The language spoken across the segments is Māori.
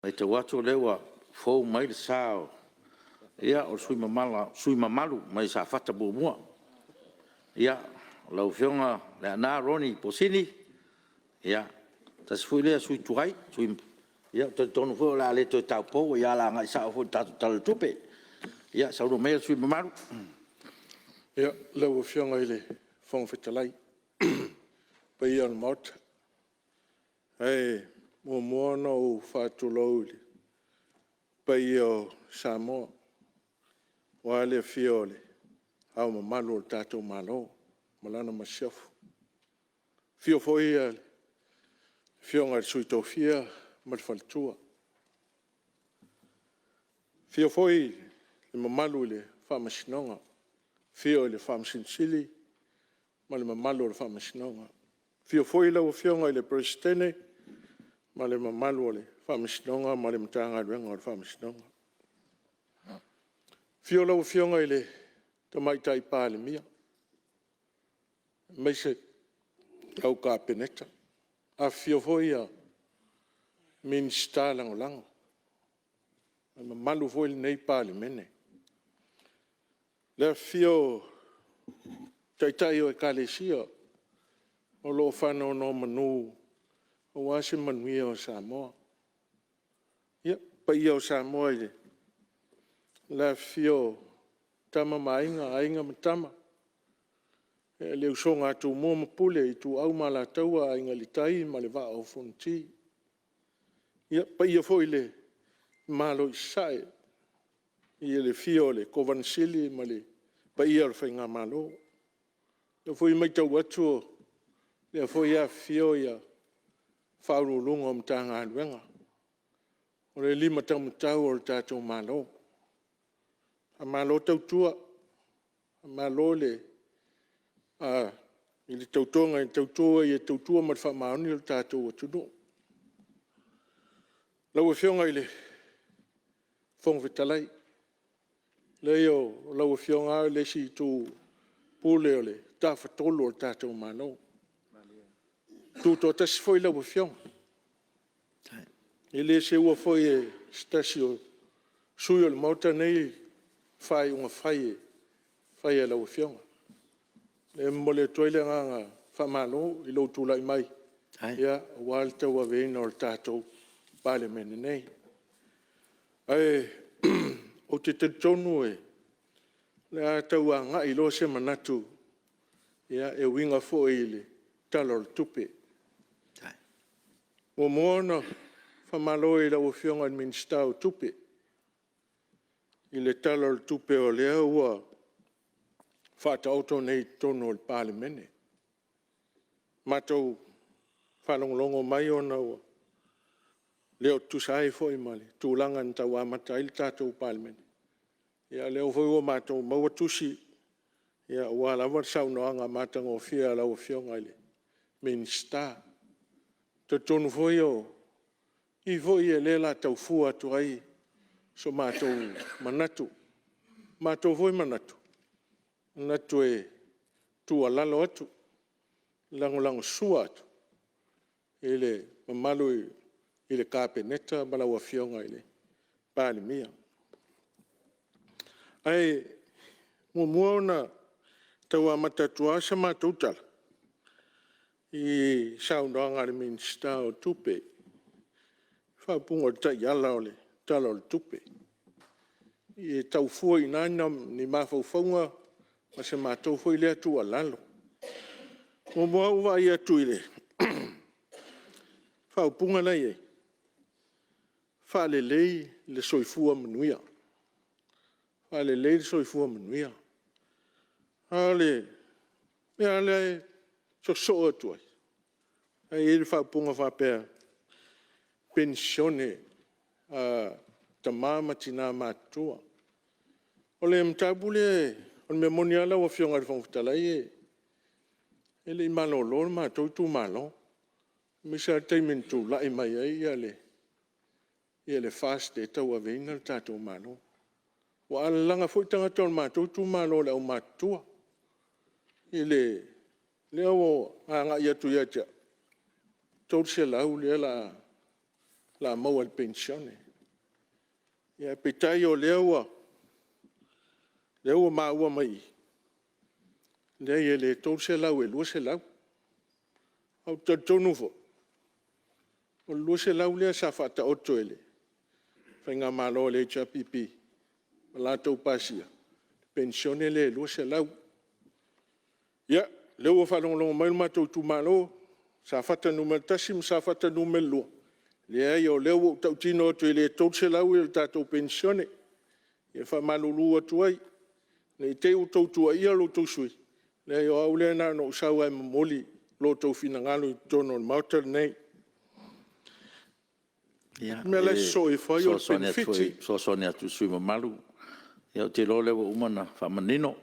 Mai te watu lewa fou mai le sao. Ia o sui mamalu mai Safata bumua. Ia lau fionga Leaana Ronnie Posini. Ia tas fui lea sui tuai, ia te tonu fo la le to tau po ia la ngai sa fo tatu tal tupe. Ia sa no mai sui mamalu. Ia lau fionga ile fong fetalai. Pa ia mot. Hey, mo no fatulou. Pa ia Samoa. Wale fiole. Au mamalu tatu malo. Malana mashafu. Fio foi fionga sui tofia malfaltua. Fio foi le mamalu le famasinonga. Fio le famasinsili ma le mamalu le famasinonga. Fio foi la fionga le presidente ma le mamalu le famasinonga ma le mtanga le famasinonga. Fio la fionga le tamaitai Palemene. Meise au ka peneta. A fio foi a minsta lang. Malu foi nei Palemene. Le fio taitai o kalesia. O lo fano no manu. O wasi manui o Samoa. Ia, pa ia o Samoa ile. Le fio tama ainga matama. Le usonga tu mo mapule i tu au mala taua inga litai ma le va o fonti. Ia pa ia foi le malo isai. Ia le fio le kovansili ma le pa ia le whainga malo. Le foi mai tau atu le foi a fio ia whaurulunga o mtanga aluenga. O le lima tau mtau o le tātou malo. A malo tau tua. A malo le i le tautonga i tautua i tautua ma whamaoni o le tātou atuno. Lau e whionga i le whongwetalai. Leo lau e whionga le si tu pule o le tāwhatolo o le tātou mānou. Tu tō tasi foi lau e whionga. I le se ua foi e stasi o sui o le mauta nei whai unga whai e lau e whionga. Le mole toile nga whamalo i lo tūlai mai. Ia, wal tau a veina o le tātou Palemene nei. Ai, o te tonu e, le a tau a nga i lo se manatu. Ia, e winga fo i le talo le tupe. O moana whamalo i lau whionga i minsta o tupe. I le talo le tupe o lea ua fata auto nei tono o le Palemene. Matou whalongolongo mai o naua. Leo tusai foi mali. Tūlanga nta wā mata ili tātou Palemene. Ia leo foi o matou maua tusi. Ia wā lawa Saunoaga matanga o fia lau whionga ile. Minsta. Te tonu foi o. I foi e lela tau fua tu ai. So matou manatu. Matou foi manatu. Natu e tua lalo atu. Lango sua atu. Ile mamalu ile kapeneta bala wa fionga ile. Palemene. Ai muona tawa matatua sa matutala. I Saunoaga le minsta o tupe. Whapungo ta yala ole talo le tupe. I tau fua i nana ni mawhauwhaunga. Ma se mātou foi lea tua lalo. O mua uwa ia tui le. Whaupunga nei e. Whalelei le soifua manuia. Whalelei le soifua manuia. Ale. Mea le so atuai. Ai ele whaupunga whapea. Pensione. Tamama tina mātua. Ole mtabule on me moniala wa fionga le whangwhitalai e. Ele i malo lor ma tautu malo. Misa teimentu lai mai ai ia le fast e tau a veina le tātou malo. Wa ala langa fwoi tangata on ma tautu malo le au matua. Ile leo a nga ia tu ia tia. Tau se lau le la la mau al pensione. Ia petai o leua maua mai. Lea ia le tau se lau e lua se lau. Au tautonu fo. O lua se lau lea sa whata oto ele. Whainga malo le chapipi. La tau pasia. Pensione le lua se lau. Ia, leo o whalongalonga mai matou tu malo. Sa whata numel tasim, sa whata numel lua. Lea ia o leo o tau tino oto ele tau se lau e tatou pensione. Ia whamalulu atu ai. Nei te o tau tua ia lo tau sui. Lea ia au lea na no usau ai mamoli. Lo tau fina ngalo i tono mauta nei. Mele so e fai o benefiti. So sone atu sui mamalu. Ia o te lo lewa umana whamanino.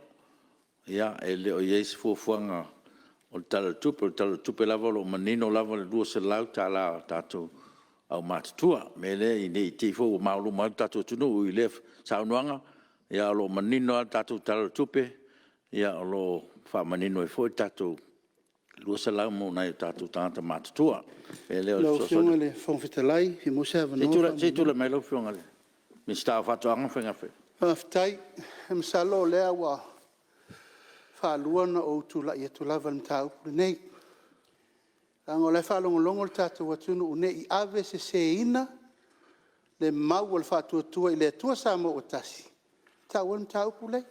Ia e leo ies fuafuanga o tala tupe lava lo manino lava le lua se lau ta la tatou au matatua. Me le i nei te fo o maulu mai tatou tunu i le Saunoaga. Ia lo manino al tatou tala tupe. Ia lo whamanino e fo tatou lua se lau mo nai tatou tangata matatua. E leo Lau so whiunga sone. le whangwhitalai, he mo se avanoa. Se tula mai lau whiunga le. Mi sta whatoanga whenga whe. Whaftai, he msalo lea wa whaaluana o tula i atu lava ni tau puri nei. Rango le whaalongolongo le tātou atunu une i ave se ina le mau al whaatuatua i le atua Samoa o tasi. Tau an tau pule.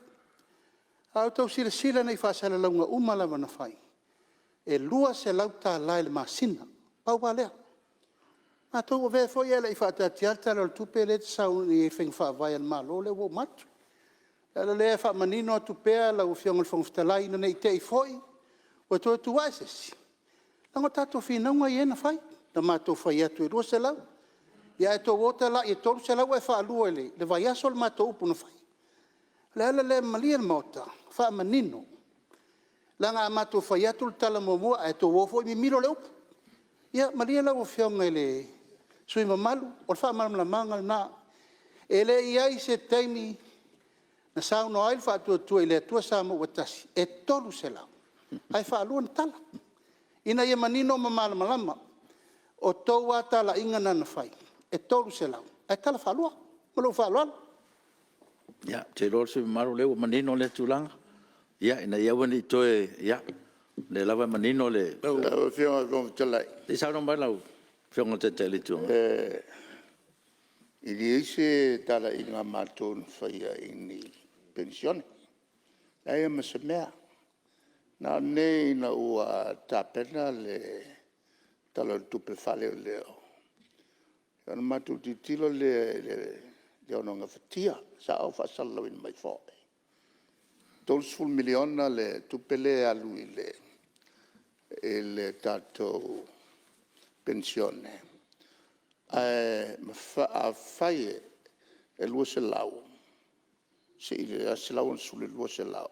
Au tau sila nei whaasala launga umalama na whai. E lua se lau tā lai le masina. Pau wā Ma tau o vea foi ele i whaatatiata le tupe le te sau ni e wheng whaavai an malo le wo matu. Ele le whaamanino atu pea lau whionga le whangwhitalai na nei te i foi. O tu atu waisesi. Lango tato whinaunga i ena whai. Na mātou whai atu e rua se lau. Ia e tō wota la i tōru se lau e whaalua ele. Le vai aso le mātou upu na whai. Le ala le malia le mauta. Whaamanino. Langa a mātou whai atu le tala momua e tō wofo i mimiro le upu. Ia malia lau o whionga ele sui mamalu. O le whaamalam la manga na. Ele iai se taimi na Saunoaga le whaatuatua i le atua Samoa ua tasi. E tolu se lau. Ai whaalua na tala. Ina ia manino malama. O tau a tala inga nana whai. E tolu se lau. Ai tala whaalua. Malo whaalua. Ia, te lor sui mamalu leo manino le tulanga. Ia, ina ia wani toe, ia. Le lava manino le... Whiunga kong talai. Te sauno mai lau, whiunga te te litunga. I li eise tala i ngā mātou whaia i ni pensione. Nei e masa mea. Nā nei na ua tāpena le tala tupe whale o leo. Ia na mātou titilo le ononga whatia. Sa au whasala win mai whae. 12 miliona le tupele alu i le tātou pensione. A whae e lua se lau. Se i le se lau an sule lua se lau.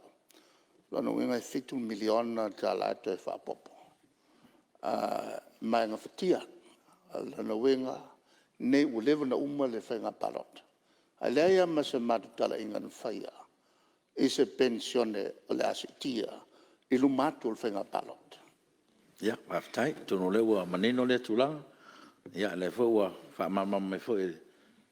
Lana wenga e 15 miliona ta lato e whapopo. Mai ngā whatia. Lana wenga nei ulewa na uma le whainga parota. A leia ma se matutala inga na whaia. I se pensione o le asitia i lumatu o whainga parota. Ia, whaftai, tono lewa manino le tulanga. Ia, le fua, whamama me fua,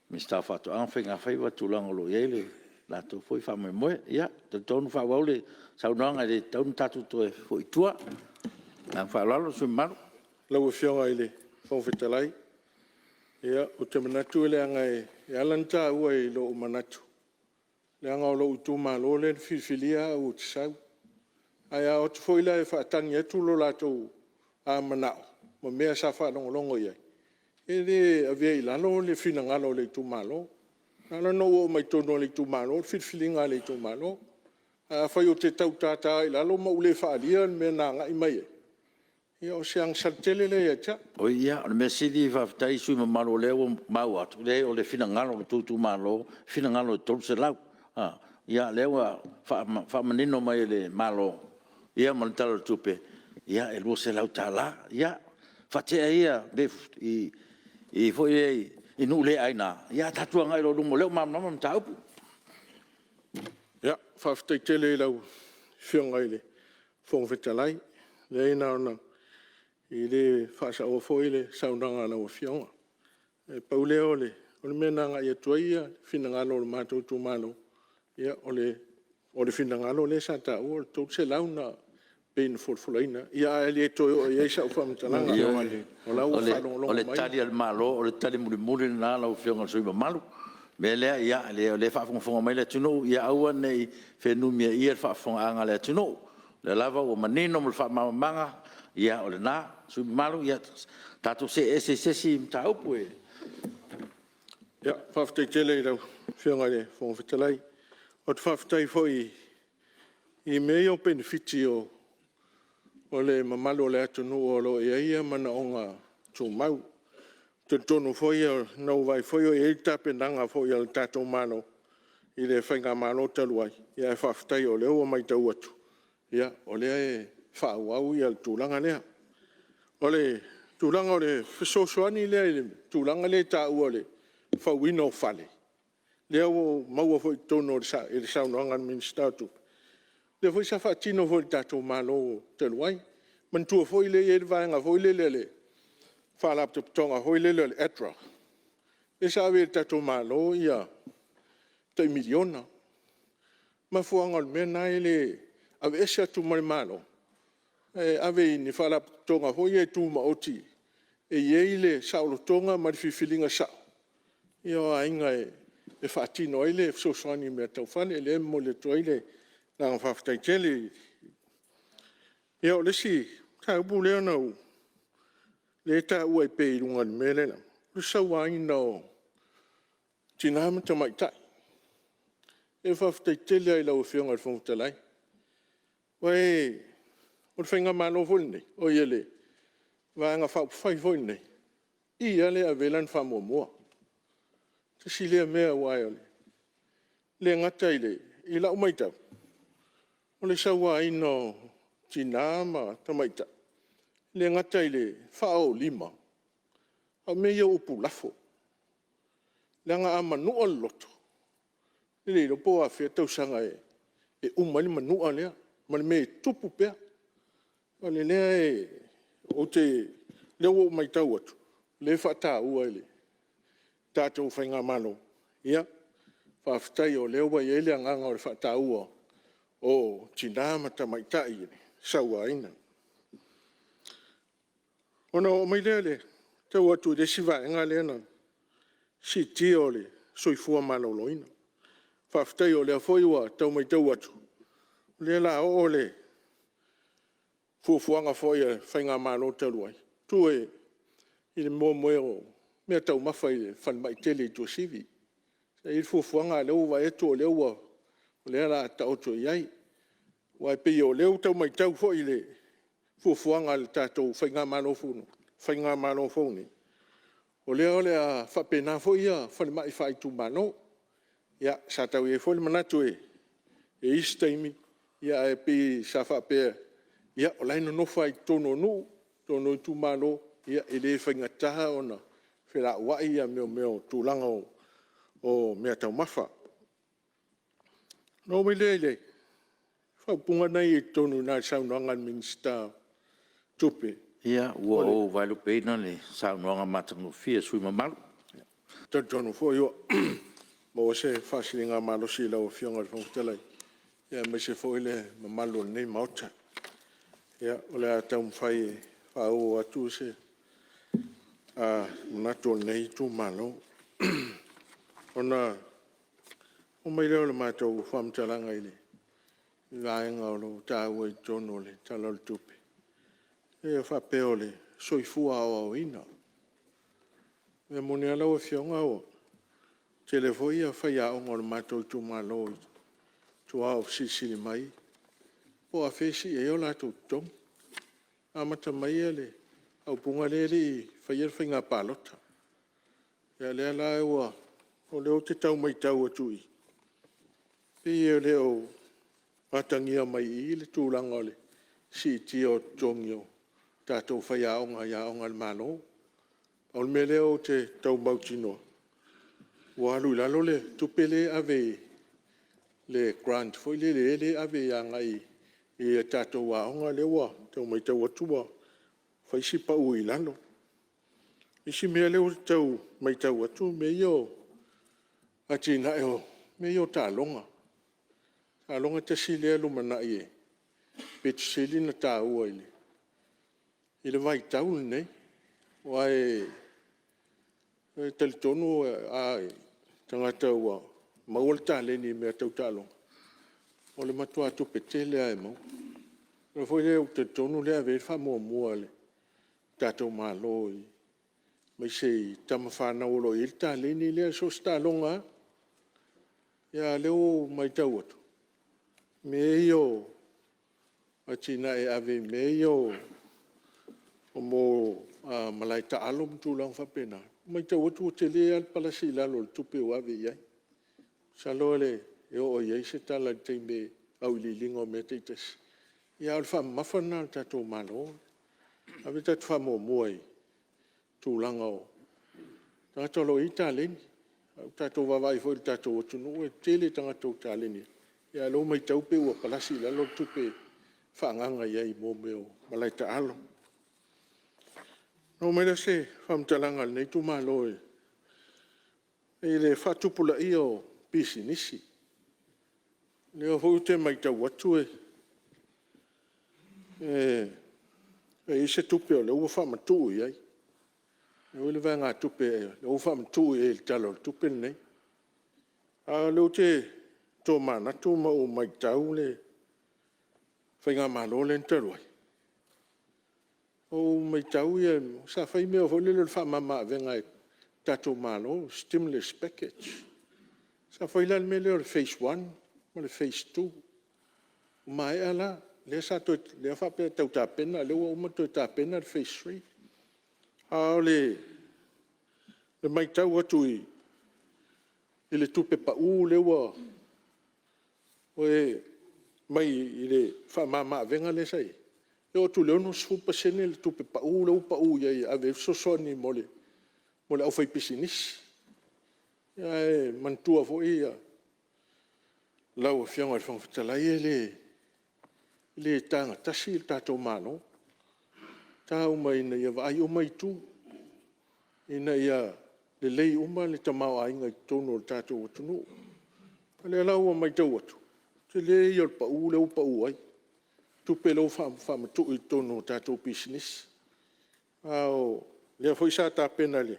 mista whatu anwhenga whaiwa tulanga lo iele, lato fui whamai moe. Ia, te tonu whawaule, Saunoaga le taunu tatu toe fui tua. Nang whalalo sui maru. Lau e whionga i le whangwhitalai. Ia, o te manatu ele anga e alanta ua i lo o manatu. Le anga o lo utu malo le whiwhilia o te sau. Ai a o te whoila e whaatangi atu lo lato a manao. Ma mea sa whaanongolongo iai. E le avea i lalo le whina ngalo le tu malo. Nala no o mai tono le tu malo, whiwhilinga le tu malo. A whai o te tau tata i lalo ma ule whaalia me nā ngai mai e. Ia o seang sartele le e tia. O ia, o me sidi whaftai sui mamalo leo mau atu. Le o le whina ngalo le tutu malo, whina ngalo le tolu se lau. Ia leo a whamanino mai le malo. Ia maltalo tupe. Ia e lua se lau tā la. Ia, whatea ia, i foi e, i nu le aina. Ia tatua ngai lo lumo leo mamam taupu. Ia, whaftai tele lau whionga i le whongwhitalai. Le ina ona i le whaasa o foi le Saunoaga na o whionga. paule ole mena nga ia tuaia fina ngalo le matou tumalo ia ole fina ngalo le sa ta o to se launa ben fulfulaina ia ele to ia sa fam talanga o la o fa lo ole tali al malo ole tali muri na la o fionga sui malu mele ia le fa fonga mai le tuno ia au nei fe numia ia fa fonga anga le tuno le lava o manino mo fa manga ia ole na sui malu ia tatu se si tau pue ja fafte tele do fionga le fon fetalai o fafte foi I meo benefitio o le mamalo le atunu o lo ia mana onga tu mau. Te tonu foi no vai foi o e tapenanga foi o tato mano I le whainga mano taluai. Ia e whaftai o leo o mai tau atu. Ia o lea e whaauau ia le tūlanga lea. O le tūlanga o le whisosoani lea I le tūlanga le tau o le whauino whale. Lea o maua foi tono e le saunoanga minister atu. Le foi sa fatino foi tato malo taluai. Mantua foi le e vaenga foi le. Fala te tonga foi le etra. E sa ave tato malo ia te miliona. Ma fuanga o mena ele ave esa tu malo. Ave ni fala tonga foi e tu maoti. E ele saulo tonga ma fifilinga sa. Ia ainga e fatino ele so soni me tau fale le mo le toile na faftai tele. Ia le si ka bu le no. Le ta ua pe lunga mele na. Le sa wa ino. Tinama te mai tai. E faftai tele ai lau fionga fong talai. Wai, o whainga malo fulne, o iele. Wanga whai fulne. I ale a velan whamo mua. Te si lea mea wai ole. Le ngata ile, I lau mai tau. O le sa wa ino tinama te mai tai. Le ngata ile whao lima. A mea upu lafo. Le nga ama nua loto. Le lo po a fia tau sanga e umani manua lea. Mane me tupu pea. Mane lea o te leo mai tau atu. Le whata ua ele. Tātou whainga malo. Ia. Whaftai o leo wai ele anganga o le whata ua. O tinama ta mai tai ele. Saua aina. Ona o mai lea le. Tau atu de siva enga lea na. Si tio le. Soifua malo loina. Whaftai o lea foiwa tau mai tau atu. Le la o le. Fufuanga foi whainga malo taluai. Tu e. I le moe mea tau mawhai le whan mai tele tu sivi. Sa I fufuanga leo wa eto o leo wa. O lea la tau tu iai. Wa pe o leo tau mai tau foi le. Fufuanga le tatou whainga malo funu. Whainga malo funu. O leo le a whapena foi a whan mai whai tu malo. Ia sa tau e foi le manatu e. E istaimi. Ia e pi sa whapea. Ia o laino no whai tono nu. Tono tu malo. Ia ele whainga taha ona. Whira wai ia meo tūlanga o mea tau mawha. No me lele. Whaupunga nei e tonu nā Saunoaga minister tupe. Ia, ua o vailu peina le Saunoaga matango fia sui mamalu. Tonu fo yo. Mo se whasilinga malo si lau fionga le whangtalai. Ia me se fo ile mamalu nei mauta. Ia, ole a tau mwhai whao atu se. Nato nei tu malo. Ona o mai leo le mātou whamtalanga ile. Vaenga o lo tāua I tono le talal tupe. E whapeo le soifua o ina. Me mone ala o fionga o. Telefoi a whai a ongo le mātou tu malo. Tu au sisili mai. Po a whesi e o lātou tong. Amata mai ale. Au punga le whai whainga pālota. Ia lea la e wa. O leo te tau mai tau atui. Pia leo matangia mai I le tūlanga le. Si tio tongio. Tātou whai aonga le malo. O me leo te tau mautino. Walu lalo le tupele ave le grant. Foi le ave angai. E tātou aonga le wa. Tau mai tau atua. Whai si pa ui lalo. Isi mea leo tau mai tau atu me yo a tina e o me yo tālonga. Tālonga te sili alu mana i e. Pe te sili na tā ua ili. I le vai tau nei. Wa e talitonu a tangata ua. Mawal tāleni mea tau tālonga. O le matua atu pe te lea e mau. Ra foi le te tonu lea vei wha mua mua le. Tātou mālo i. Mai sei tama whāna olo i tāleni lea so tālonga. Ia leo mai tau atu. Me yo a tina e ave me yo o mo malai ta alo mtu lang whapena. Mai tau atu o te lea al palasi lalo le tupe o ave iai. Salo le e o iai se tala te me au li lingo me te tasi. Ia al wha mawhana al tatou malo. Ave tatu wha mo muai tūlanga o. Tātolo i tāleni. Tātou wawai fo i tātou atu no e tele tangatou tāleni. Ia lo mai taupe ua palasi lalo tupe whaanganga iai mō meo malai ta alo. No mai la se whamtalanga nei tu malo e. E le whatupula i o pisinisi. Leo hou te mai tau atu e. E ise tupe o le ua whamatu iai. Leo le vai ngā tupe e. Le ua whamatu e le talo tupe nei. A leo te tō manatu ma o mai tau le whainga malo le ntaruai. O mai tau ia sa whai mea hoi le whamama venga e tato malo, stimulus package. Sa whai lal me leo le phase 1, ma le phase 2. Mai ala, le sa toi, le whapea tau tā pena, le ua uma toi tā pena le phase 3. A le mai tau atu i le tupe pa u le ua oe mai i le whamama venga le sai. E o tu leo no supa sene le tupe pa u le upa u iai ave sosoni mo le au whai pisinis. Ia e mantua fo ia lau a whianga le whangwhatalai e le tanga tasi le tātou mano. Tāu mai na ia vai o mai tu. Ina ia le lei uma le tamau ainga i tono le tātou atunu. Le lau a mai tau atu. Te le ia le pa u le upa u ai. Tupe lau whamatu i tono tātou business. Ao, lea fwoi sa tā pena le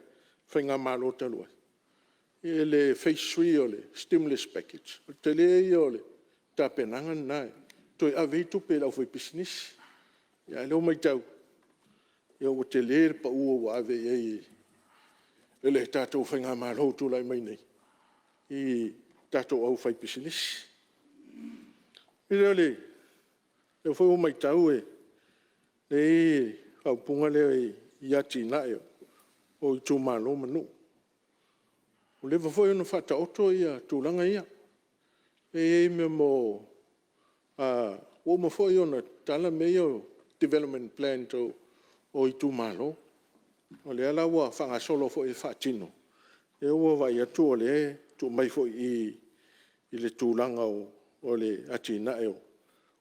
whainga malo talua. E le phase 3 o le stimulus package. Te le ia o le tā penanga nai. Toi awei tupe lau fwoi business. Ia leo mai tau. Ia o te le pa u o awei ei. E le tātou whainga malo tūlai mai nei. I tātou au whai business. Ia le foi o mai tau e au punga le i ati na e o i tū malo manu. O le foi ono whata oto ia tūlanga ia. E me mo o mo foi ono tala me o development plan to o i tū malo. O le ala ua whangasolo foi e whatino. E ua vai atu o le tū mai foi i le tūlanga o le ati na e o.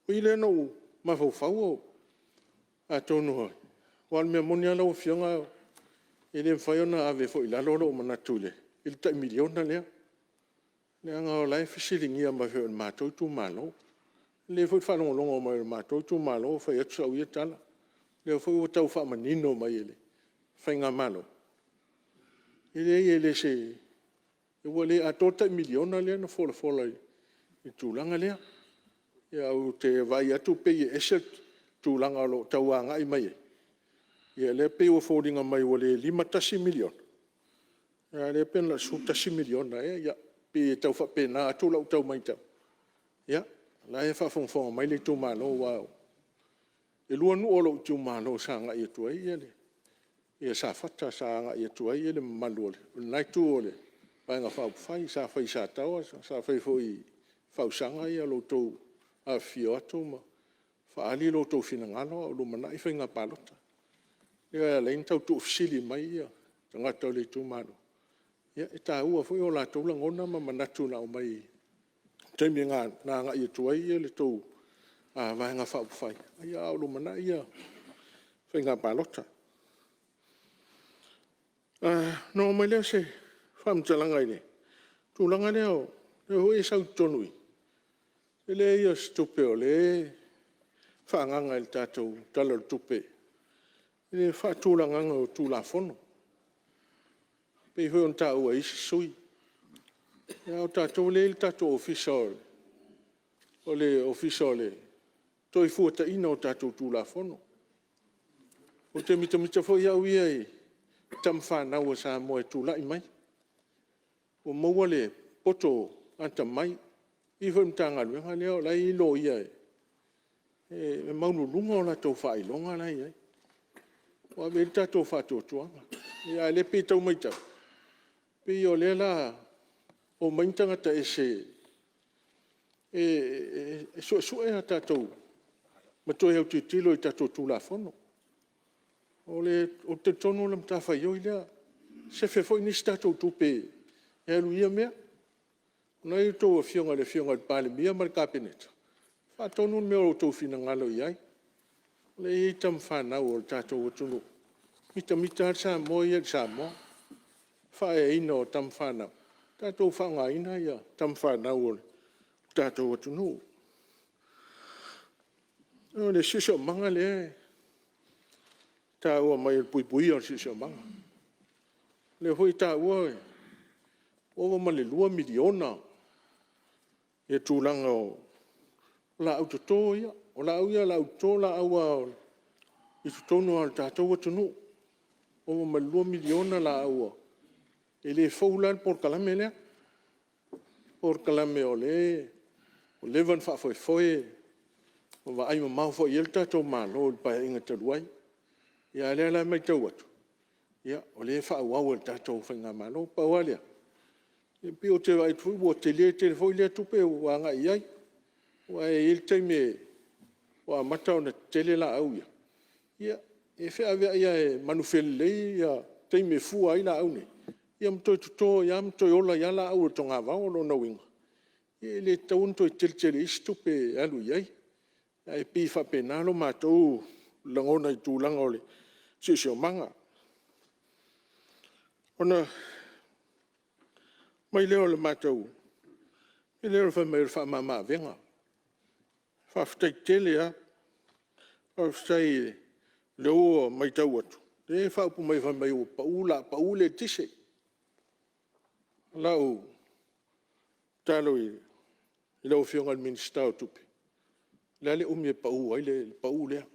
O ile no mafau o a tonu hoi. Wal mea moni ala o fionga ele mwhaiona ave fo ilalolo o manatule. Il tai miliona lea. Lea ngā o lai fisilingi a mawheo in mātou tu malo. Le fo whanongolongo mai o mātou tu malo whai atu au ia tala. Le fo o tau whamanino mai ele. Whai ngā malo. Ele se e wale a tō tai miliona lea na fola i tūlanga lea. Ia au te vai atu pe i eset tūlanga lo tauanga i mai. Ia le pe o fōringa mai o le 5 milion. Ia le pen la su 10 milion ia pe tau whapena atu lau tau mai tau. Ia, la e whawhongwhonga mai le tū malo wao. E lua nu olo tū malo sa nga i atu ai ia le. Ia sa whata sa nga i atu ai ia le malu ole. Nai tū ole. Pai ngā whai sa whai sa taua, sa whai fōi whausanga ia lo tau a fio atu ma whaali lo tau whina ngalo o lo manai whainga palota. Ia lein tau tu ofisili mai ia, tangata le tu mano. Ia e tā ua fwoi o la tau langona ma manatu na o mai. Taimi ngā ngā ia tuai ia le tau vahenga whauwhai. Ia o lo manai ia whainga palota. No mai leo se whamtalanga i ne. Tūlanga leo, le hoi sau tonui. E le ia stupe o le whaanganga il tātou tala tupe. E le whaatūlanganga o tūlafono. Pei hoi on tā ua isi sui. E au tātou le il tātou official. O le official le. Toi fuata ina o tātou tūlafono. O te mita foi au ia i tam whanau sa moe tūlai mai. O maua le poto anta mai. I whai mtanga luenga leo lai ilo ia e. E maunu lunga o la tau whai longa lai e. O a veri tātou whato tuanga. Ia le pe tau mai tau. Pe o le la o maintanga ta e se e sua e a tātou. Ma toi au te tilo i tātou tūlafono. O te tono lam ta whai oi lea. Se whewhoi nisi tātou tūpe e alu ia mea. Nai tō a whionga le whionga le Palemene ma le kapeneta. Whātonu mea o tō whina ngalo iai. Le i tam whanau o le tātou atunu. Mita sa mo ia sa mo. Whae ina o tam whanau. Tātou whanga ina ia tam whanau o le tātou atunu. O le siso manga le tā ua mai pui o siso manga. Le hui tā ua e. O ma le 2 miliona. E tūlanga o la au tō ia. O la au ia la au tō la au a i tūtono al tātou atunu. O ma 2 miliona la au a. E le faulan por kalame lea. Por kalame o le. O levan whafoi. O wa ai mau foi el tātou malo o pa inga taruai. Ia lea la mai tau atu. Ia o le whaau el tātou whainga malo pa walea. E pi o te vai tui, o te foi lea tupe o anga iai. O e il teime, o a matau na tele la au ia. Ia, e whea vea ia e manufele lei, ia teime fua ai la au ne. Ia mtoi tuto, ia mtoi ola ia la au o tonga vao lo na winga. Ia le taun toi tele isi tupe alu iai. Ia e pi whapenalo matou langona i tūlanga o le sisio manga. Ona, mai leo le matou. E leo le whamai le whamama venga. Whaftai tele a. Whaftai leo mai tau atu. Le whaupu mai whamai o paule tise. Lau talo i leo whionga minista o tupe. Le ale umi e pau ai le pau lea.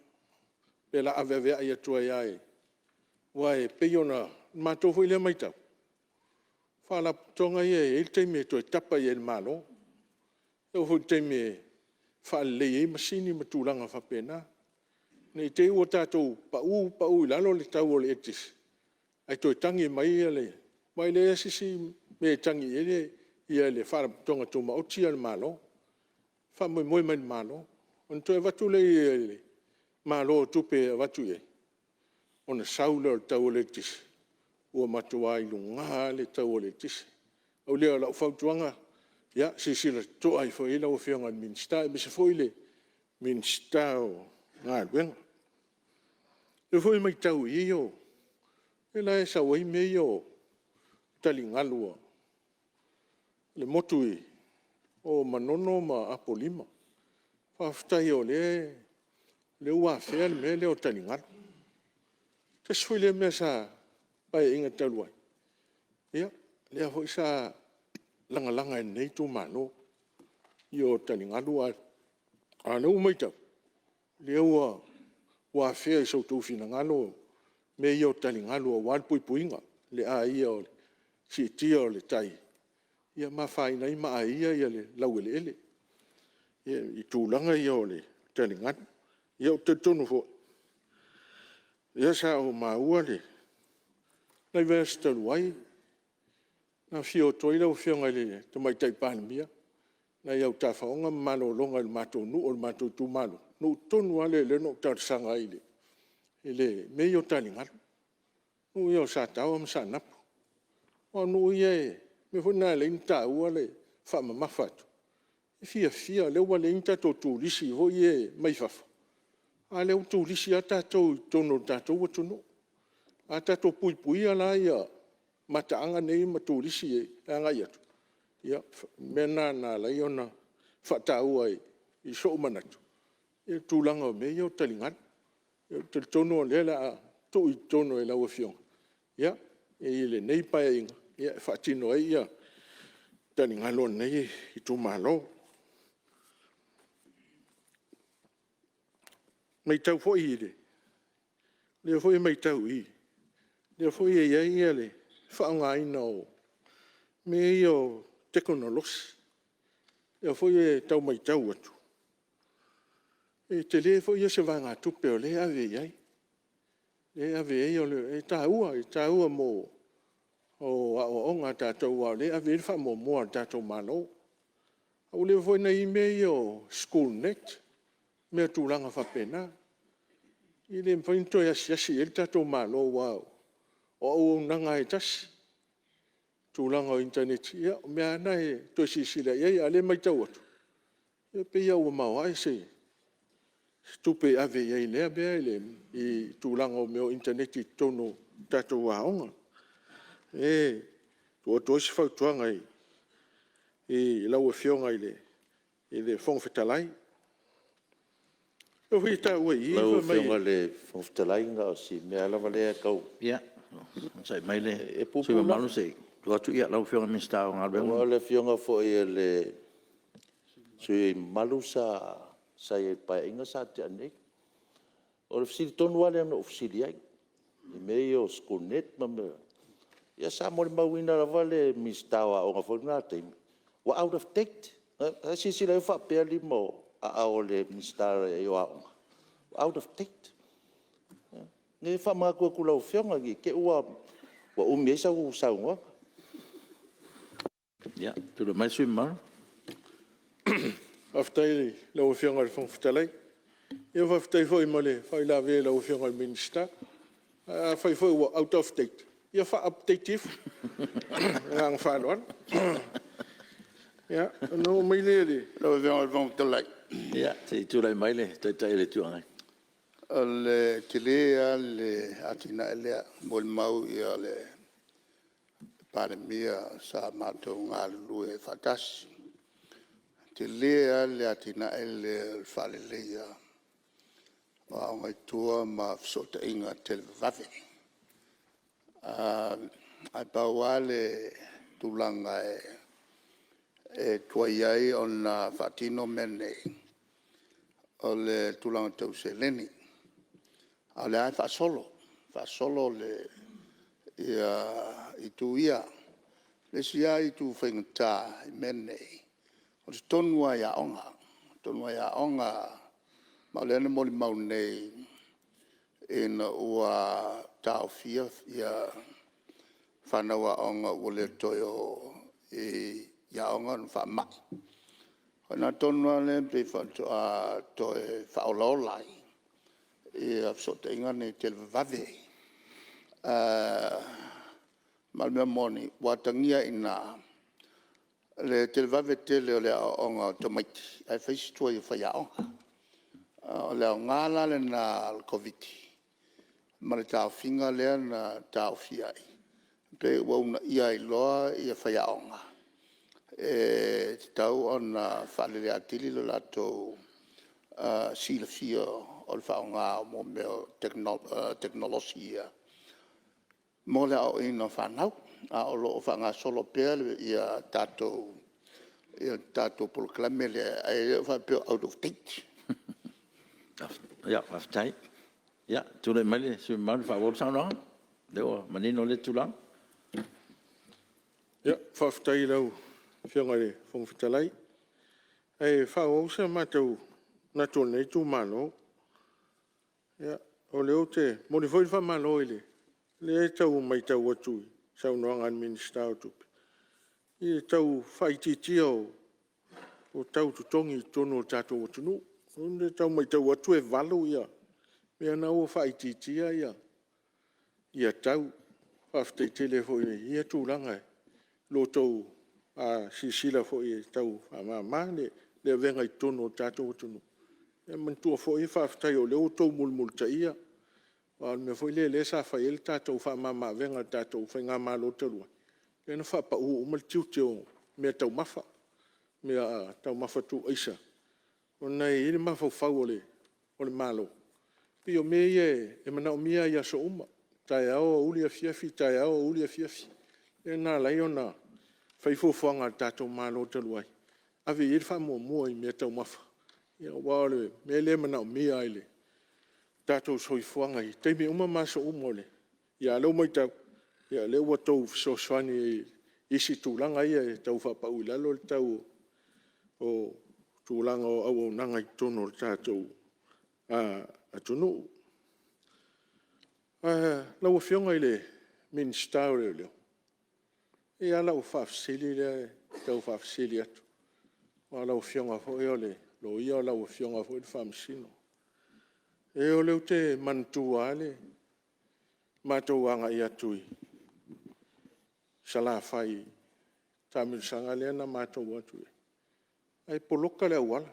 Pe la avea ia tua iai. Wai peiona matou foi le mai tau. Whala tonga ia e il teime toi tapa ia il malo. E o teime whale lei e masini matulanga whapena. Nei te ua tātou pau i lalo le tau o le etis. Ai toi tangi mai ia le. Mai le asisi me tangi ia le whala tonga tō maoti ia le malo. Wha moi mai le malo. On toi watu le ia le malo tupe watu ia. Ona saula o tau o le etis. Ua matua i lunga le tau o le tisi. Au lea lau whautuanga, ia, sisila toa i whai lau whionga minsta, e misa whai le minsta o ngā ruenga. E whai mai tau i o, e la e sa wai mei o tali ngalua. Le motu i, o manono ma apolima. Whaftai o le ua whea le mea le o tali ngalu. Te swai le mea sa pai inga taluai. Ia, lea hoi sa langa e nei tō mano. I o tani ngalua. Ana umai tau. Lea ua whea i sau tōwhina ngalo. Me i o tani ngalua wāpui puinga. Le a ia o le si tia o le tai. Ia ma whaina i ma a ia le lau ele. Ia i tūlanga ia o le tani ngatu. Ia o te tonu fo. Ia sa o maua le. Nai vesta luai. Na fio toila o fio ngai le te mai tai Palemene. Na iau ta whaonga malo longa le matou nu o le matou tu malo. No tonu ale le no tar sanga ile. Ele me yo tani ngal. No yo sa tau am sa napu. O no ye me fona le inta ua le whama mawhatu. Fia le ua le inta to tu lisi ho ye mai fafa. A le tu lisi ata to tono tatou atu no. A tato pui ala ia mataanga nei matulisi e anga yatu ia mena na la iona fataua I so manatu e tulanga o me yo talingan te tono le la tu I tono e la ofiong ia e le nei pa inga ia fatino ia talingan lo nei I tu malo mai tau foi le foi mai tau I le foi ia le fa nga ino me yo teknologi le foi tau mai tau atu e te le foi ia se vanga tupe o le ave ai o le taua mo o nga tatou o le ave fa mo tatou malo o le foi na I me yo school net me tulanga fa pena I le pointo ya si el tatou malo wa o nanga e tasi tulanga o internet ia me ana e to si la ia ale mai tau atu e pe ia o mau ai se tupe ave ia le be le I tulanga o meu internet I tono tatou waonga e to si fa tuanga I la o fionga I le fong fetalai o vi ta o I Lau mai fionga le fongftalai nga o si mea lava lea kau. Ia, sai mai le. Sui mamalu sei. Tua tu ia lau fionga minsta o ngalbe. Wa le fionga fo I le sui malu sa e pa inga sa te ane. O le fsiri tonu wale ana o fsiri ai. I mei o skonet ma me. Ia sa mo le mawina la wale minsta o nga fo nga teimi. Wa out of date. Si la fa pe ali mo a o le minsta e o aonga. Out of date. Nge fa ma ko kula o fionga ki ke ua wa umi esa u Saunoaga. Ia, tu le mai sui mamalu. aftai la o fionga le fong fetalai ia fa aftai foi mole fa la ve la o fionga le minsta fa foi out of date ia fa updative ang fa lon ia no mai le Lo veo al vong te lai. Ia, te tu lai mai le, tai le tu angai. Le tilea le atina ele mol mau ia le Palemene sa matou ngā lue fatasi. Tilea le atina ele faleleia o ngai tua ma fsota inga televave. Ai pawale tulanga e tuaiai o na fatino mene o le tulanga tau seleni. A le ai fa solo le ia itu ia le sia itu fengta mene o tonua ya onga ma le mo le mau nei in ua tau fia ia fanawa onga ule toyo ya onga fa ma ona tonua le pe fa to fa ololai ia so tenga ne tel vave malme moni watangia ina le tel vave tele le onga tomati ai fais toi fa ya le ngala le na covid ma ta finga le na ta fia pe wa una ia loa ia fa ya onga tau ona fa le atili lo lato sila fia o fa nga mo me teknologia mo le o ina fa nau a o lo fa nga solo pel ia tato proclame le ai fa pe out of date Ia, aftai. Ia, tu le mai le, sui mamalu fa wol Saunoaga. Leo, manino le tulang. ia fa aftai lau fionga le fong fetalai ai fa o se matou na tone tu malo ia o le ote mo le foi fa malo ile le tau mai tau atu Saunoaga minsta o tupe I tau faititi o tau tutongi tono tatou atunu onde tau mai tau atu e valu ia mea na o faititi ia tau faafetaitele foi ia tulanga lo tau a sisila foi tau amama le venga I tono tatou atunu e mantua foi faafetai o le o tau mulmul ta ia O me foi le sa fa il tatou fa mama venga tatou fa nga malo telua. Le na fa pa u mal tiu me tau mafa. Me tau mafa tu aisa. O nei ile mafa fa ole malo. Pio me e mana o mia ia so uma. Tai ao uli a fiafi, tai ao uli a fiafi. E na lai ona fai fofoanga tatou malo telua. Ave il fa mo i me tau mafa. Ia wale me le mana o mia ile. Tatou soifuanga i teimi uma maso umole. Ia leo mai tau. Ia leo wa tau soani isi tūlanga ia e tau whapau lalo le tau o tūlanga o au nanga i tono le tatou a tunu. Lau a whionga i le minstau leo leo. Ia lau whafsili le tau whafsili atu. Wa lau whionga fo eo le lo ia lau whionga fo i le whamsino. E o leo te mantua le mātou anga i atui. Sala fai tamil sanga le na mātou atui. Ai poloka le awala.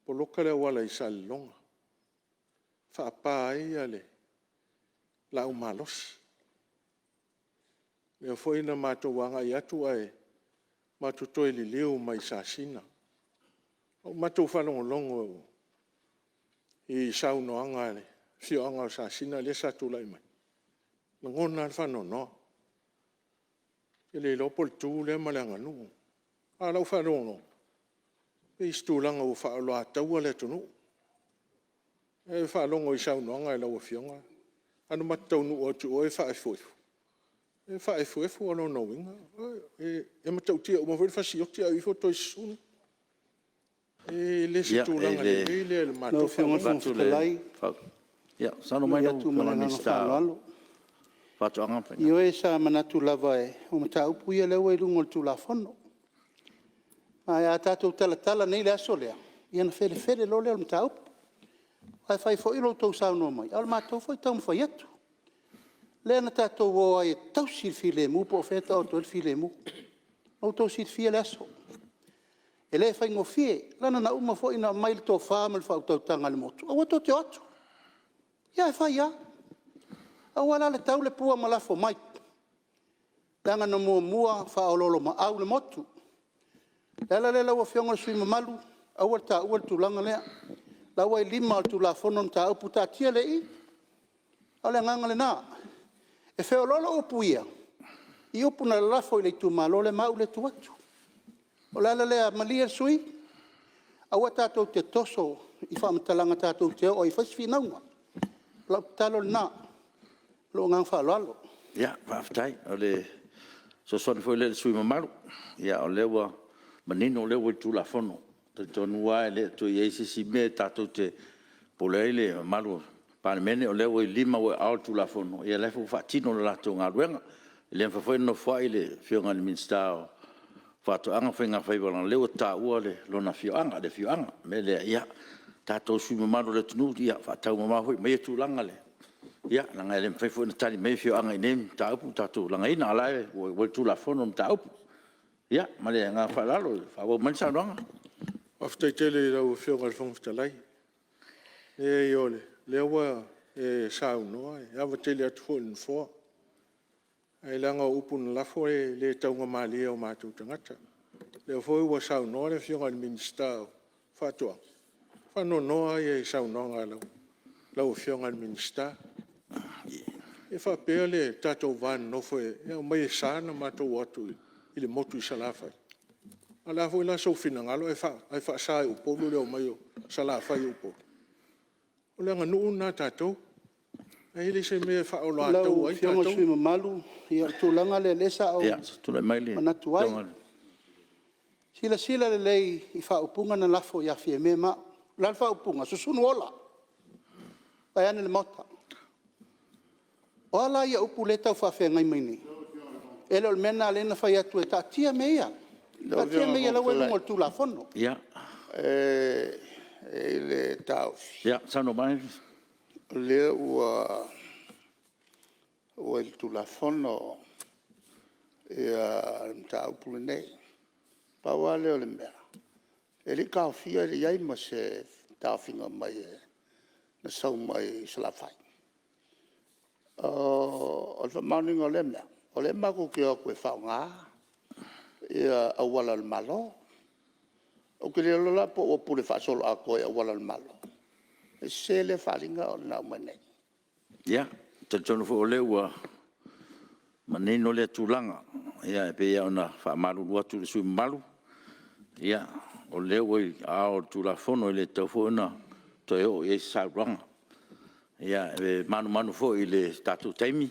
Poloka le awala i salilonga. Whaapa ai ale lau malosi. Leo foi na mātou anga i atu ai mātou toi li leo mai sasina. O mātou whalongolongo i Saunoaga le fioaga o sasina le satulai mai. Lagona le whanono. E le lopo le tū le ma le anganu. A lau whanono. E istūlanga o whaaloa taua le tunu. E whalongo i Saunoaga e lau a fionga. Anu matau nu o tu o e whaefuefu. E whaefuefu o no winga. E matau tia o mawhiri whasioti a ifo toi sunu. E le situlanga le no fionga fionga ya sano mai no minista fatu anga pa yo e sa manatu lava e o mata upu ia le we lungo tu la fono ai ata tu tala nei le asolea ia na fele lo le mata upu ai fai fo ilo to sa no mai al mata foi tão foi atu le na tato o ai tau sil file mu po feta o to file mu o to sil file aso ele fai ngofie lana na uma foi na mail to famel fa to tanga le motu o to te atu ia fai ia a wala le tau le pua malafo mai tanga na mua fa ololo ma au le motu ela le lawa fionga sui mamalu awal ta awal tulanga le lawa lima tu la fonon ta uputa tia le i ale nganga le na e fe ololo upuia i upuna la foi le tu malo le mau le tu atu o la le malia sui awa tatou te toso i whamatalanga tatou te o i whaswhinaunga lau talo na lo ngang whalalo ya whaftai o le so soni foi le sui mamaru ya o lewa manino lewa i tula fono te tonua e le tu iesi si me tatou te polei le mamaru Palemene o lewa i lima o au tula fono ia lefu whatino le lato ngā ruenga le mwhawhoi no whai le whionga le minstao Fatu anga whenga whaiwala leo tā ua le lona fioanga, le fioanga. Me le ia, tātou sui mamaro le tunu, ia, whatau mamahoi, mea tūlanga le. Ia, langa ele mwhaifu ina tani mea fioanga i nem, tā upu, tātou langa ina alae, wai tūla whono m tā upu. Ia, ma le ngā whalalo, whawau mansa ronga. Aftai tele i rau fionga le whangwhitalai. E iole, lea wa e Saunoaga, e awa tele atu fo in fo. Ai langa upu na lafo le taunga malia o mātou tangata. Leo foi wa Saunoaga le fionga le minista fatua. Whanonoa e Saunoaga lau fionga le minista. E whapea le tātou vāna nofo e mai e sāna mātou atu i le motu i salafai. A la foi la so fina ngalo e fa sa u polo le mai o salafai u polo. O le nganu na tātou. Ai le se me fa o la tau ai tātou. Lau fionga malu ia tūlanga le lesa au. Ia, tūlai mai le. Manatu ai. Sila le lei i wha upunga na lafo ia fie me ma. Lan wha upunga, susunu ola. Pai ane le mota. Ola ia upu le tau wha ngai mai ni. Ele o mena le na whai atu e ta tia mea. Ta tia mea lau e ngol tū la fono. Ia. E le tau. Ia, sano mai. Le ua il tulafono e tau pule nei. Paua leo le mea. E li kao fia le iai ma se tau finga mai e na sau mai salafai. O le whamauninga o le mea. O le mako ki o koe whaunga. Ia awala le malo. O ke le lola po o pule whaasolo a koe awala le malo. E se le whalinga o na umanei. Ia, tonu fo o le ua manei no le tūlanga. Ia, e pe ia ona whaamaru luatu le sui malu. Ia, o le ua i ao tūlafono i le tau fo ina toi o i sauranga. Ia, e manu fo i le tatu taimi.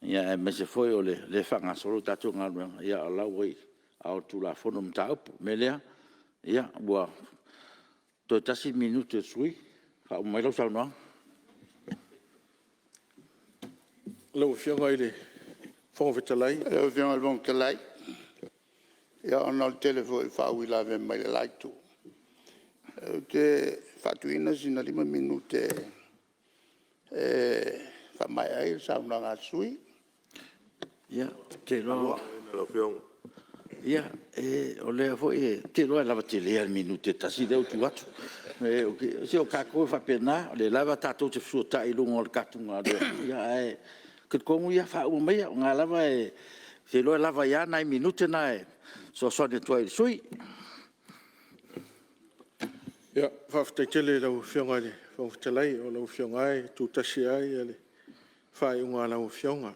Ia, e mese fo o le whangasolo tatu ngaruanga. Ia, ala ua i ao tūlafono mta upu. Me lea, ia, ua toi tasi minute sui. Wha umailo Saunoaga. Lau whionga i le whongawhitalai. Lau whionga i le whongawhitalai. Ia ona o telefo i whau i lawe mai le laitu. Te whatuina sina 5 minute whamai ai Saunoaga sui. Ia, te roa. Ia, o lea fo te roa lava te lea minute tasi leo tu atu. Se o kako whapena, le lava tātou te fsuota i lungo o le katunga. Ia, ket kongu ia whau mai, o ngā lava te roa lava ia nai minute na so sone tua i sui. Ia, whawhtaitele lau whionga le whongwhitalai o lau whionga ai, tūtasi ai ale whai unga lau whionga.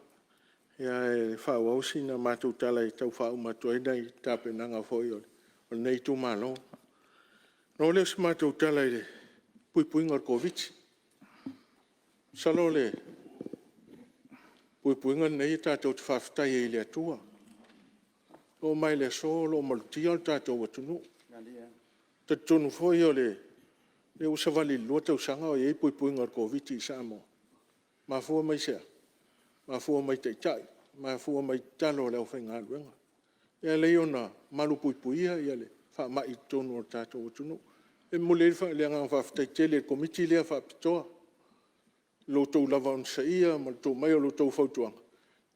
Ia e whau ausi na mātou tala i tau whau matua nei tāpenanga fwoi o nei tū mālo. Nō leo si mātou tala i le puipuinga o Covid. Salo le puipuinga nei tātou te whawhtai e le atua. O mai le so lo malutia o tātou watunu. Te tonu fwoi o le usawali lua tau sanga o e puipuinga o Covid i Samoa. Ma fua mai sea. Ma fua mai teitai, ma fua mai talo leo whainga luenga. Ia leo na malu puipuia, ia le wha mai tonu o tātou tunu. E mule wha leanga whawhtai tele komiti lea whapitoa. Lotou lava on sa ia, ma lotou mai o lotou whautuanga.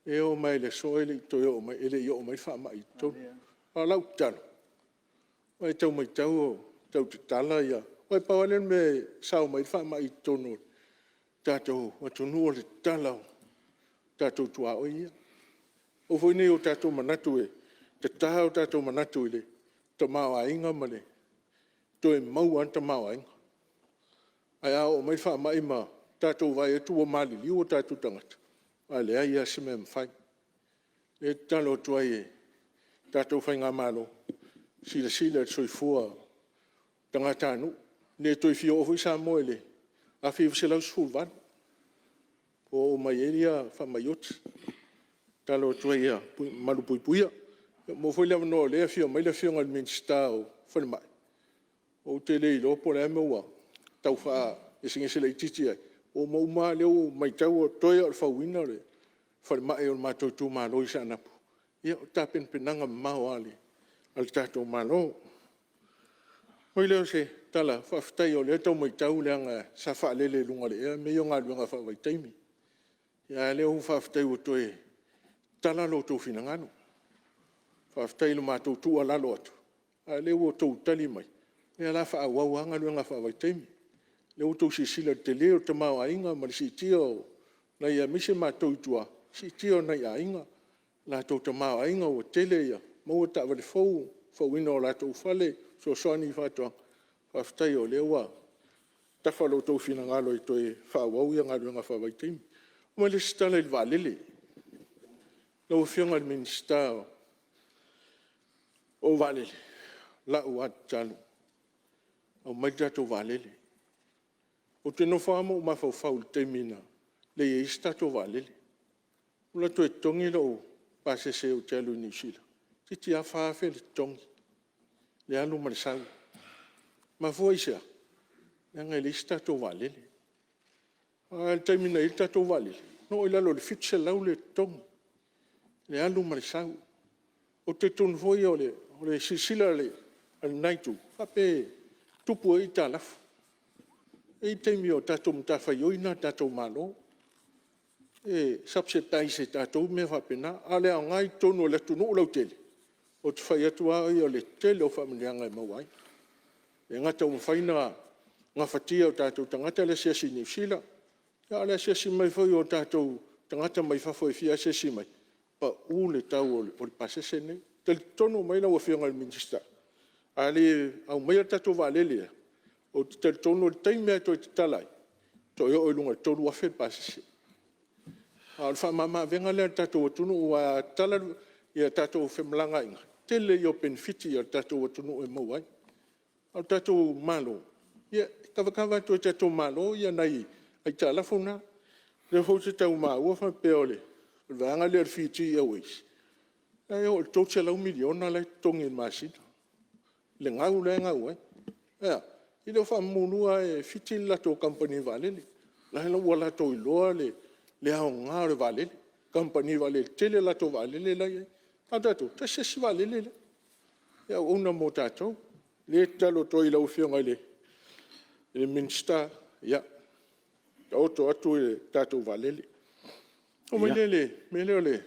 E o mai le soele i toi o mai, ele i o mai wha mai tonu. A lau talo. Wai tau mai tau o tau te tala ia. Wai pawalen me sao mai wha mai tonu. Tātou watunu o le tala o. Tātou tua o ia. O fwoi nei o tātou manatu e, te taha o tātou manatu i le, ta mau a inga ma le, to e mau an ta mau a inga. Ai a o mai wha mai ma, tātou vai e tu o mali li o tātou tangata. Ai le ai a se me mwhai. E talo tua e, tātou whai ngā malo, sila soi fua, tangata anu. Ne toi fio o fwoi sa moe le, a fio se lau sful vanu. O mai eria fa maiot talo toia malu puipuia mo foi leva no le fio mai le fio ngal minstao foi mai o tele lo por mo tau fa ese se le titi o mo ma le o mai tau toia fa wina le foi mai o ma tu ma lo isa na ia ta pen penanga ma wale al tato malo oi le se tala fa ftai o le tau mai tau le nga sa fa le lunga le me yo nga lunga fa vai taimi. Ia leo whawhtai o toe tala lo tō whinangano. Whawhtai lo mātou tua lalo atu. A leo o tō tali mai. Ia la wha awauanga luenga whawai teimi. Leo tō si sila te leo te mau a inga ma si tio na ia mise mātou tua. Si tio na ia inga. La tō te mau a inga o tele ia. Mau ta wale fau. Fau ina o la tō whale. So soani whātua. Whawhtai o leo a. Tafa lo tō whinangalo i toe whawau ia ngā luenga whawai teimi. Ma le stala il valele. Lau whionga il minsta o valele. La ua talo. Au mai tato valele. O te no whaama o mawhau whau te mina. Le e istato valele. Ula to e tongi lau pase se o te alu ni sila. Titi a whaafe le tongi. Le alu marisau. Ma fua isa. Nanga le istato valele. Al taimina i tato valele. No ila lo le fitse lau le tong. Le alu marisau. O te tonu foi o le sisila le al naitu. Fape tupu e ta lafu. E taimi o tato mtafa yoina tato malo. E sapse taise tato me fapena. Ale a ngai tonu le tunu o lau tele. O te whai atua o le tele o familianga e mawai. E ngata o mwhaina ngā whatia o tātou tangata le siasi New Zealand. Ia le siasi mai whai o tātou tangata mai whawhoi fia siasi mai. Pa le tau o le pasese nei. Te tono mai lau a whianga le minister. A le au mai a tātou wālelea. O te tono le taimea toi te talai. Toi o ilunga tonu a whai pasese. A le whamama venga lea tātou atunu ua tala ia tātou whamlanga inga. Tele i o benefiti ia tātou atunu e mauai. A tātou malo. Ia kawakawa toi tātou malo ia nei ai tālafona. Le hou te tau maua wha peole. Vanga le fiti ia weis. Ai o tau te lau miliona lai tongi masina. Le ngau le ngau ai. Ia, i leo wha munua e fiti lato company valele. Lai la wala to iloa le hao ngā le valele. Company valele, tele lato valele lai ai. A tātou, ta sesi valele le. Ia una mo tātou. Le talo to i lau whionga le minister, ia. Oto atu e tātou valele. O me le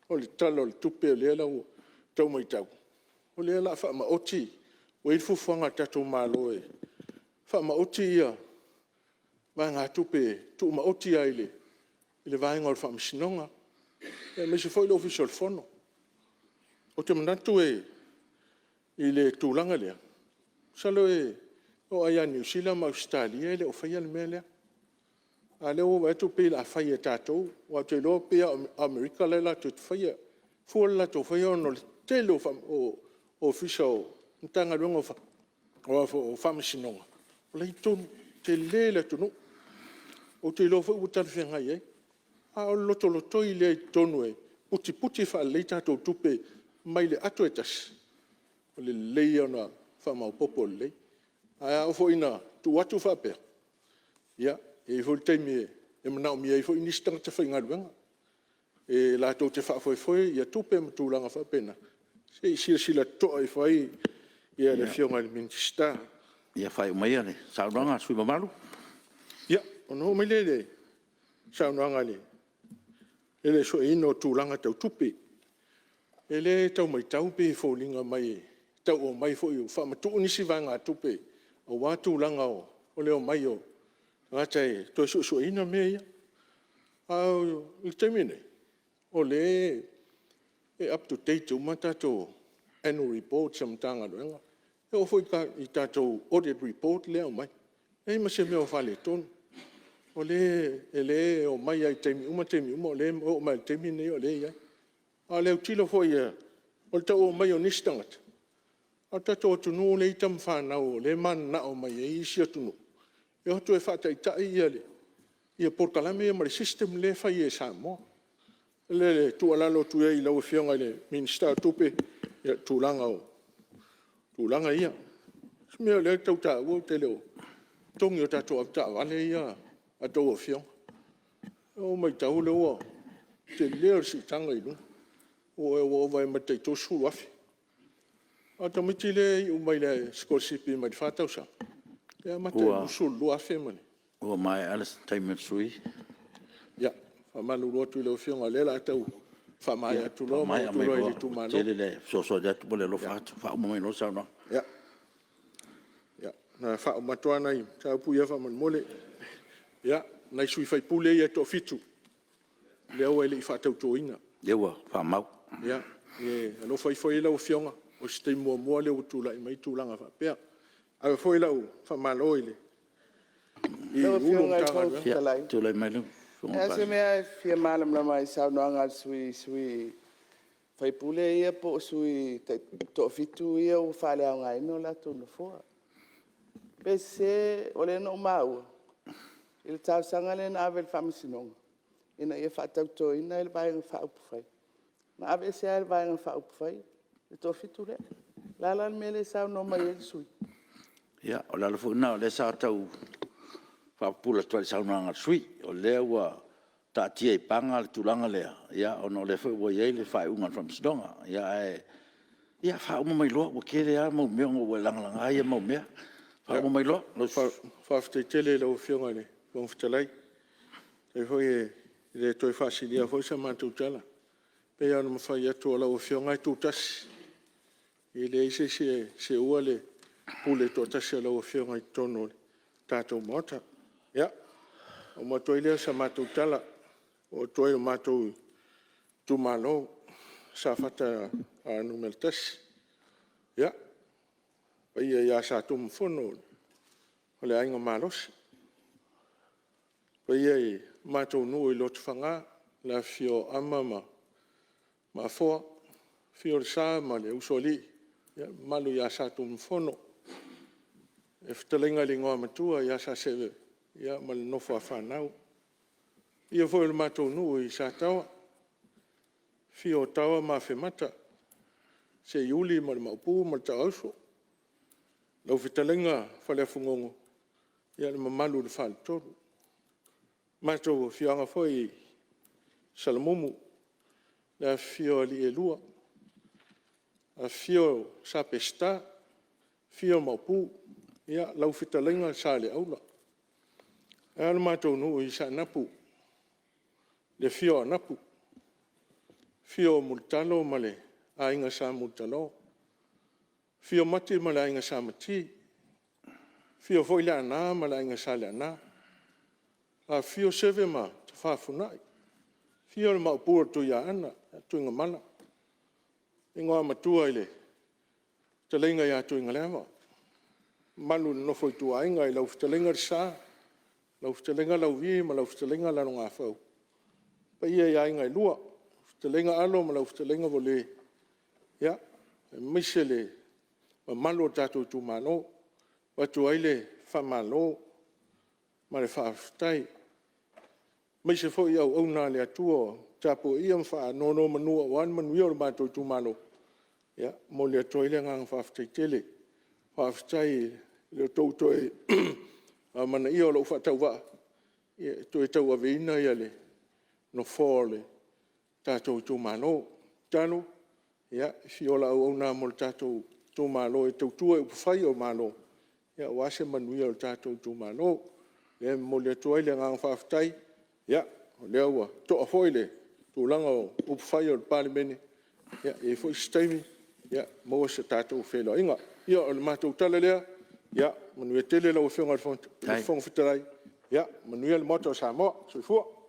o le talo le tupe o le lau tau mai tau. O le la wha ma oti, o i fufuanga tātou malo e. Wha ma oti ia, vai ngā tupe, tu ma oti ai le vai ngā wha misinonga. E me se foi le official fono. O te manatu e, i le tūlanga lea. Salo e, o aia New Zealand ma Australia, le o whaia le mea lea. A leo wa tu pe la whaia tātou, wa te loa pe Amerika le la tu whaia. Fua la tu whaia no le telo o official, ntanga runga o whamisinonga. O lei tonu, te le la tunu. O te loa whaia utari whengai e. A o loto i le tonu e. Puti wha lei tātou tupe mai le atu e tas. O le lei ana whamau popo le lei. A o fo ina tu atu whapea. Ia. E foi teimi e manau mi e foi nistanga te whainga ruenga. E la tau te whafoi ia tupe matulanga whapena. Se sila toa e whai ia le whionga le minister. Ia whai umai ane, Saunoaga, Sui mamalu. Ia, ono mai le Saunoaga le. Ele so ino tūlanga tau tupe. Ele tau mai tau pe fōlinga mai, tau o mai fo i whamatu nisi vanga tupe. O wā tūlanga o leo mai o. Ngatai, toi so ina mea ia. Au, i teimine. O le, e up to date uma tātou annual report sa mtanga roenga. E o foi ka i tātou audit report leo mai. E ma se mea o whale tonu. O le, e le o mai ai teimi uma, o le o mai teimine o le ia. A leo tilo foi ia, o le tau o mai o nistangat. A tātou atunu le itam whanau, le man na o mai e isi atunu. E hotu e whata i tai ia le. Ia porkalame e mare system le whai e Samoa. Le tualalo tu e i lau whionga le minister tupe. Ia tūlanga o. Tūlanga ia. Smea le tau tā ua te leo. Tongi o tātou au tā wale ia. A tau o whionga. O mai tau le ua. Te leo si tanga i lunga. O e ua vai matei tō suru afi. A tamiti le i umai le scholarship i mai whātau sa. Ia mate usul lua femani. Ua mai alas taimi Sui. Ia, whamalu roa tu leo whionga le la tau. Whamai atu loa, mai atu loa i le tu mano. Tele le so jatu mo le lo fatu. Whaumamai no Saunoaga. Ia. Ia, na whaumatoana i. Tau puia whaman mole. Ia, nai Sui faipule ia to fitu. Leo ele i whatau toina. Lewa, whamau. Ia, e alo whaifoi lau whionga. O stei mua leo tula i mai tūlanga whapea. Awe foi lau whamalo i le. I ulum tāngana. Tūlai mai lu. E se mea fia malam la mai Saunoaga sui faipule ia po sui to fitu ia o fale au ngai no la tonu fo. Pese ole no mau. Il tau sangale na avel famisinong. Ina ia fatau to ina il vai fa up fai. Na ave se il vai fa up fai. To fitu le. La la mele Sauno mai sui. Ia, o lalo fu na le sa tau whapula tuale Saunoaga Sui. O lea ua tātia i panga le tūlanga lea. Ia, o no le fu ua iei le whai ungan whamsidonga. Ia, ia, whauma mai loa, ua kere a mau mea, ua langalanga ia mau mea. Whauma mai loa. Whawhite tele lau whionga le, whawhitalai. Te hoi e, le toi whasilia hoi sa mātou tala. Pea ana mawhai atu lau whionga i tūtasi. I le ise se ua le pule tō tasi lau whionga i tono le. tātou mota. Ia, o matoi lea sa mātou tala, o toi o mātou tūmalo, Safata a numeltasi. Ia, pa ia sa tūmwhono, o le ainga malosi. Pa ia i mātou nuu i lotu whanga, la fio amama, ma foa, fio le sa ma le usoli, ia, malu ia sa tūmwhono. E whitalenga li ngoa matua, ia sa sewe, ia ma le nofo a whanau. Ia foi le mātou nuu i sa tawa, fio tawa ma whemata, se iuli ma le maupu ma le tau auso. Lau whitalenga whale fungongo, ia le mamalu le whale toru. Mātou fianga foi Salamumu, le fio li e lua, a fio sa pesta, fio maupu, ia lau whitalenga sa le aula. E le mātou nuu i sa napu, le fio a napu, fio multalo ma le ainga sa multalo, fio mati ma le ainga sa mati, fio foi le ana ma le ainga sa le ana, a fio seve ma te whafunai, fio le maupura tu ia ana, tu inga mana, ingoa matua ile, te lenga ia tu inga lewa, malu no foi tu ainga i lau fitalenga sa, lau fitalenga lau vi ma lau fitalenga la ngā whau, pa ia inga i lua, fitalenga alo ma lau fitalenga vole, ia, misele, ma malo tātou tu mano, watu aile whamalo, ma le whaafitai. Mise fo iau au nā le atua, tapo ia mwha nono manua wan manuia o le mātou tu mano. Ia, mo le atua ile ngang whaafitai tele, whaafitai le tautoi, mana ia o lau whaatau wa, ia, toi tau aveina ia le, no fōle, tātou tu mano, tano, ia, fiola au nā mo le tātou tu malo, e tautua e upawhai o malo, ia, wase manuia o tātou tu malo, ia, mo le atua ile ngang whaafitai, ia, le aua, toa foile, tūlanga o upawhai o le Palemene, ia, e foi staimi, ia, mo se tātou whelo inga, ia, o le mātou tala lea, ia, manuia tele lau whionga le whong fitarai, ia, manuia le moto Samoa, Sui faipule.